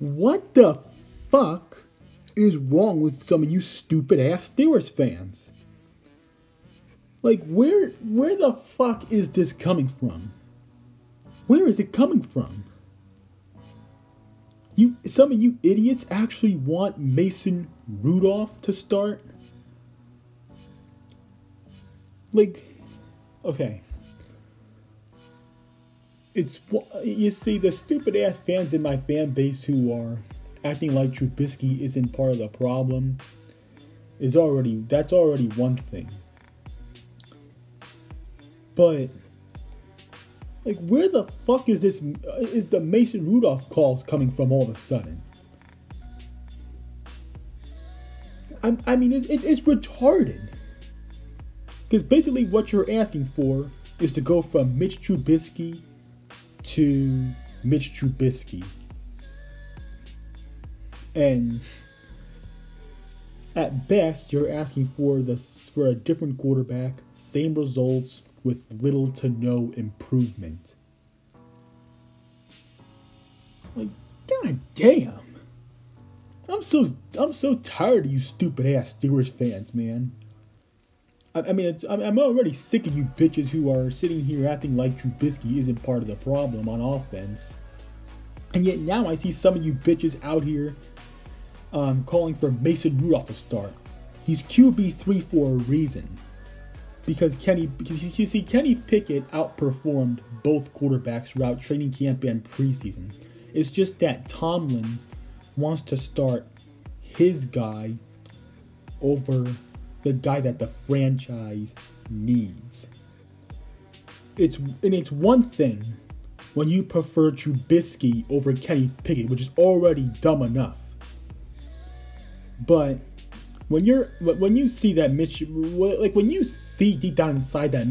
What the fuck is wrong with some of you stupid ass Steelers fans? Like, where the fuck is this coming from? Where is it coming from? Some of you idiots actually want Mason Rudolph to start? Like, okay. You see, the stupid ass fans in my fan base who are acting like Trubisky isn't part of the problem that's already one thing. But like, where the fuck is the Mason Rudolph calls coming from all of a sudden? I mean, it's retarded. Because basically what you're asking for is to go from Mitch Trubisky to Mitch Trubisky. And at best, you're asking for a different quarterback, same results, with little to no improvement. Like, god damn. I'm so tired of you stupid ass Steelers fans, man. I'm already sick of you bitches who are sitting here acting like Trubisky isn't part of the problem on offense. And yet now I see some of you bitches out here calling for Mason Rudolph to start. He's QB3 for a reason. Because you see, Kenny Pickett outperformed both quarterbacks throughout training camp and preseason. It's just that Tomlin wants to start his guy over the guy that the franchise needs. It's one thing when you prefer Trubisky over Kenny Pickett, which is already dumb enough. But when you see that Mitch, like when you see deep down inside that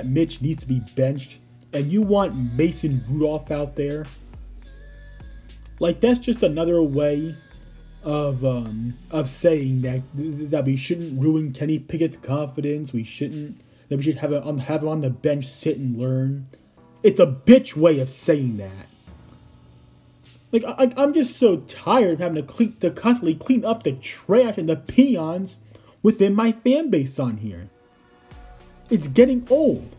Mitch needs to be benched, and you want Mason Rudolph out there, like that's just another way of saying that we shouldn't ruin Kenny Pickett's confidence. That we should have him on the bench, sit and learn. It's a bitch way of saying that. Like, I'm just so tired of having to constantly clean up the trash and the peons within my fan base on here. It's getting old.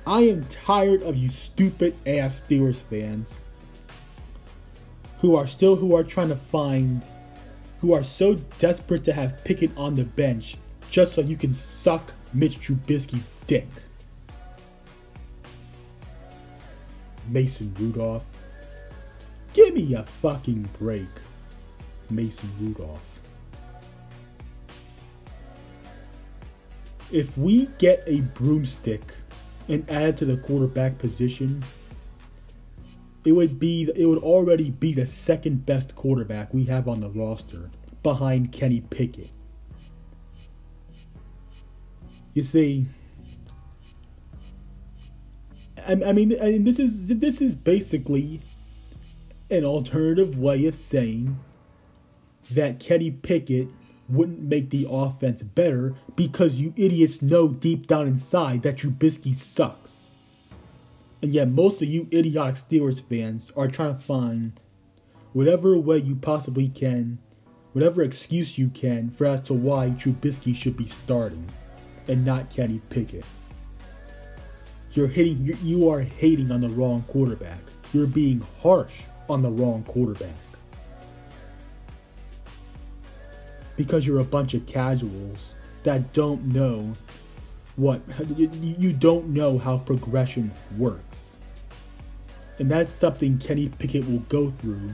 I am tired of you stupid ass Steelers fans who are so desperate to have Pickett on the bench just so you can suck Mitch Trubisky's dick. Mason Rudolph. Give me a fucking break, Mason Rudolph. If we get a broomstick and add to the quarterback position, it would already be the second best quarterback we have on the roster, behind Kenny Pickett. You see, I mean, this is basically an alternative way of saying that Kenny Pickett wouldn't make the offense better because you idiots know deep down inside that Trubisky sucks. And yet most of you idiotic Steelers fans are trying to find whatever way you possibly can, whatever excuse you can for as to why Trubisky should be starting and not Kenny Pickett. You are hating on the wrong quarterback. You're being harsh on the wrong quarterback. Because you're a bunch of casuals that don't know you don't know how progression works. And that's something Kenny Pickett will go through,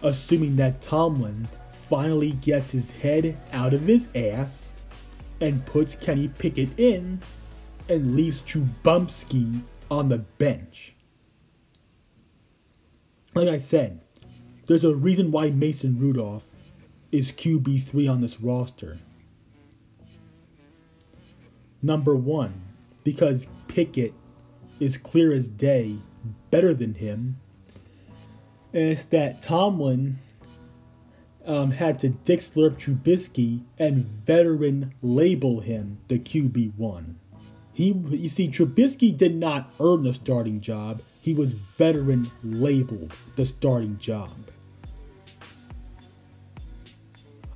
assuming that Tomlin finally gets his head out of his ass and puts Kenny Pickett in and leaves Trubisky on the bench. Like I said, there's a reason why Mason Rudolph is QB3 on this roster. Number one, because Pickett is clear as day better than him. And it's that Tomlin had to Dick Slurp Trubisky and veteran label him the QB1. You see, Trubisky did not earn the starting job. he was veteran labeled the starting job.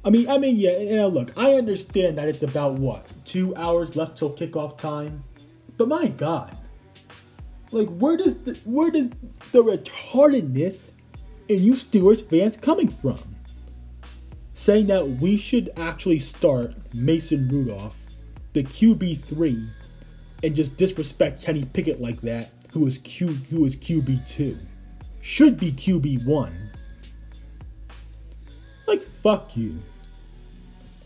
I mean, yeah, look, I understand that it's about, what, 2 hours left till kickoff time? But my God, like, where does the retardedness in you Steelers fans coming from? Saying that we should actually start Mason Rudolph, the QB3, and just disrespect Kenny Pickett like that, who is QB2. Should be QB1. Like, fuck you.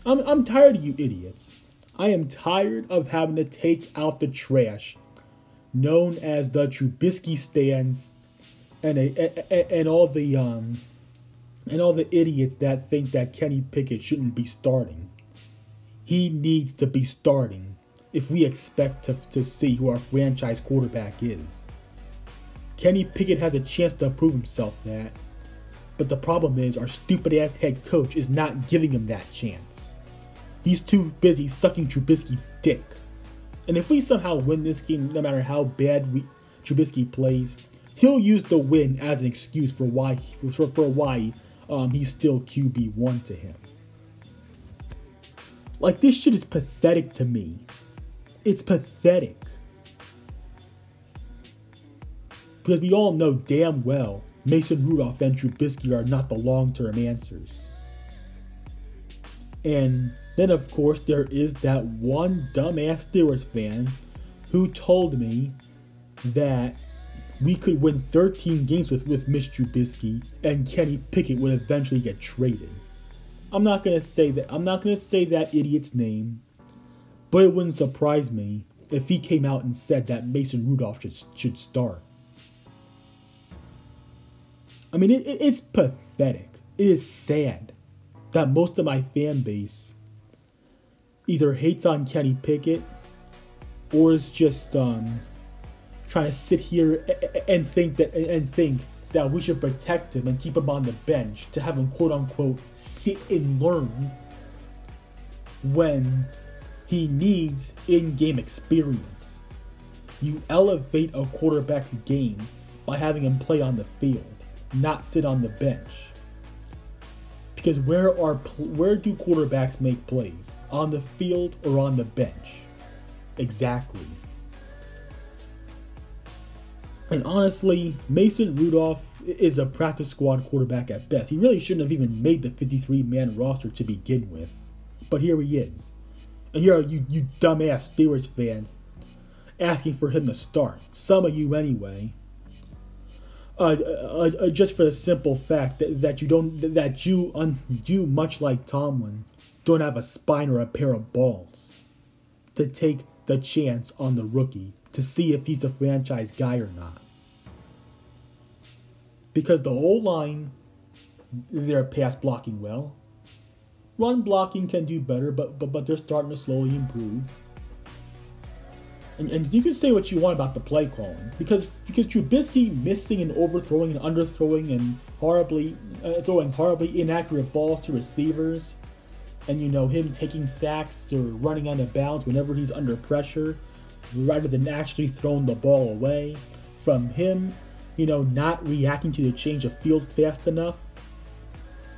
I'm tired of you idiots. I am tired of having to take out the trash known as the Trubisky stands and all the idiots that think that Kenny Pickett shouldn't be starting. He needs to be starting if we expect to see who our franchise quarterback is. Kenny Pickett has a chance to prove himself that, but the problem is our stupid ass head coach is not giving him that chance. He's too busy sucking Trubisky's dick. And if we somehow win this game, no matter how bad Trubisky plays, he'll use the win as an excuse for why he's still QB1 to him. Like, this shit is pathetic to me. It's pathetic. Because we all know damn well Mason Rudolph and Trubisky are not the long-term answers. And then, of course, there is that one dumbass Steelers fan who told me that we could win 13 games with Mitch Trubisky and Kenny Pickett would eventually get traded. I'm not gonna say that. I'm not gonna say that idiot's name, but it wouldn't surprise me if he came out and said that Mason Rudolph should start. I mean, it's pathetic. It is sad that most of my fan base either hates on Kenny Pickett or is just trying to sit here and think that we should protect him and keep him on the bench to have him quote unquote sit and learn when he needs in-game experience. You elevate a quarterback's game by having him play on the field, not sit on the bench. Because where do quarterbacks make plays? On the field or on the bench? Exactly. And honestly, Mason Rudolph is a practice squad quarterback at best. He really shouldn't have even made the 53-man roster to begin with. But here he is. And here are you dumbass Steelers fans asking for him to start. Some of you anyway. Just for the simple fact that you, much like Tomlin, don't have a spine or a pair of balls to take the chance on the rookie to see if he's a franchise guy or not. Because the whole line, they're pass blocking well. Run blocking can do better, but they're starting to slowly improve. And you can say what you want about the play calling, because Trubisky missing and overthrowing and underthrowing and throwing horribly inaccurate balls to receivers, and him taking sacks or running out of bounds whenever he's under pressure, rather than actually throwing the ball away, from him, not reacting to the change of field fast enough.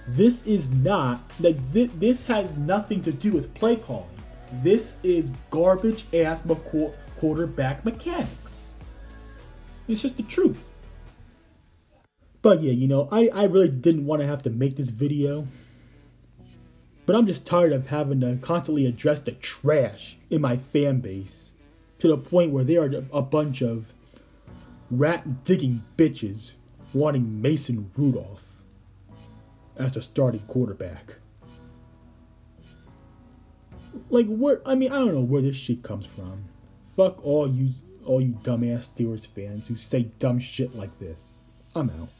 This is not this has nothing to do with play calling. This is garbage ass quarterback mechanics. It's just the truth. But yeah, I really didn't want to have to make this video. But I'm just tired of having to constantly address the trash in my fan base. To the point where they are a bunch of rat-digging bitches wanting Mason Rudolph as a starting quarterback. Like, I don't know where this shit comes from. Fuck all you dumbass Steelers fans who say dumb shit like this. I'm out.